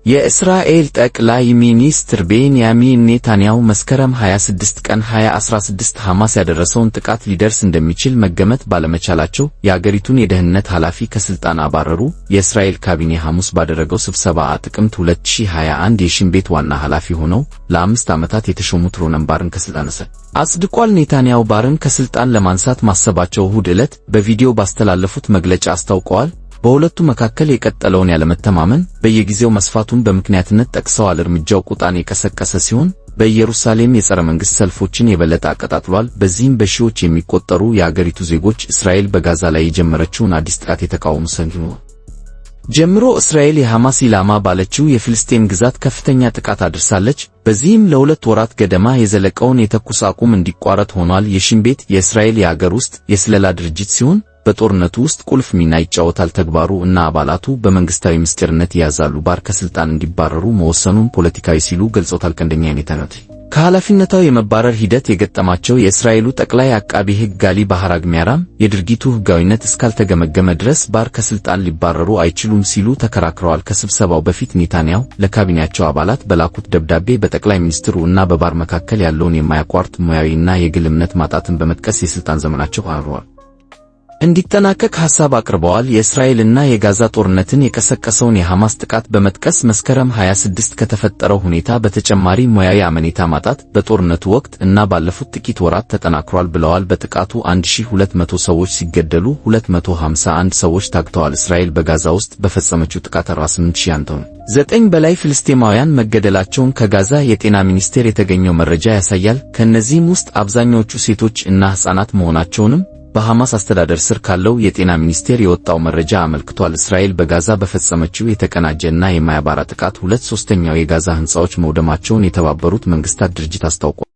የእስራኤል ጠቅላይ ሚኒስትር ቤንያሚን ኔታንያሁ መስከረም 26 ቀን 2016 ሐማስ ያደረሰውን ጥቃት ሊደርስ እንደሚችል መገመት ባለመቻላቸው የአገሪቱን የደህንነት ኃላፊ ከስልጣን አባረሩ። የእስራኤል ካቢኔ ሐሙስ ባደረገው ስብሰባ ጥቅምት 2021 የሺን ቤት ዋና ኃላፊ ሆነው ለ5 ዓመታት የተሾሙት ሮነን ባርን ከስልጣን አጽድቋል። ኔታንያሁ ባርን ከስልጣን ለማንሳት ማሰባቸው እሁድ ዕለት በቪዲዮ ባስተላለፉት መግለጫ አስታውቀዋል። በሁለቱ መካከል የቀጠለውን ያለመተማመን በየጊዜው መስፋቱን በምክንያትነት ጠቅሰዋል። እርምጃው ቁጣን የቀሰቀሰ ሲሆን በኢየሩሳሌም የጸረ መንግሥት ሰልፎችን የበለጠ አቀጣጥሏል። በዚህም በሺዎች የሚቆጠሩ የአገሪቱ ዜጎች እስራኤል በጋዛ ላይ የጀመረችውን አዲስ ጥቃት የተቃወሙ ሰልፍ ጀምሮ እስራኤል የሐማስ ኢላማ ባለችው የፍልስጤም ግዛት ከፍተኛ ጥቃት አድርሳለች። በዚህም ለ2 ወራት ገደማ የዘለቀውን የተኩስ አቁም እንዲቋረጥ ሆኗል። የሺን ቤት የእስራኤል የአገር ውስጥ የስለላ ድርጅት ሲሆን በጦርነቱ ውስጥ ቁልፍ ሚና ይጫወታል። ተግባሩ እና አባላቱ በመንግስታዊ ምስጢርነት ይያዛሉ። ባር ከስልጣን እንዲባረሩ መወሰኑን ፖለቲካዊ ሲሉ ገልጾታል። ከእንደኛ ኔታንያሁ ከኃላፊነታው የመባረር ሂደት የገጠማቸው የእስራኤሉ ጠቅላይ አቃቢ ሕግ ጋሊ ባህራግ ሚያራም የድርጊቱ ሕጋዊነት እስካልተገመገመ ድረስ ባር ከስልጣን ሊባረሩ አይችሉም ሲሉ ተከራክረዋል። ከስብሰባው በፊት ኔታንያሁ ለካቢኔያቸው አባላት በላኩት ደብዳቤ በጠቅላይ ሚኒስትሩ እና በባር መካከል ያለውን የማያቋርጥ ሙያዊና የግል እምነት ማጣትን በመጥቀስ የስልጣን ዘመናቸው አርሯል እንዲጠናቀቅ ሐሳብ አቅርበዋል። የእስራኤልና የጋዛ ጦርነትን የቀሰቀሰውን የሐማስ ጥቃት በመጥቀስ መስከረም 26 ከተፈጠረው ሁኔታ በተጨማሪ ሙያዊ አመኔታ ማጣት በጦርነቱ ወቅት እና ባለፉት ጥቂት ወራት ተጠናክሯል ብለዋል። በጥቃቱ 1200 ሰዎች ሲገደሉ 251 ሰዎች ታግተዋል። እስራኤል በጋዛ ውስጥ በፈጸመችው ጥቃት 48,009 በላይ ፍልስጤማውያን መገደላቸውን ከጋዛ የጤና ሚኒስቴር የተገኘው መረጃ ያሳያል። ከእነዚህም ውስጥ አብዛኛዎቹ ሴቶች እና ሕፃናት መሆናቸውንም በሐማስ አስተዳደር ስር ካለው የጤና ሚኒስቴር የወጣው መረጃ አመልክቷል። እስራኤል በጋዛ በፈጸመችው የተቀናጀና የማያባራ ጥቃት 2/3 የጋዛ ሕንጻዎች መውደማቸውን የተባበሩት መንግስታት ድርጅት አስታውቋል።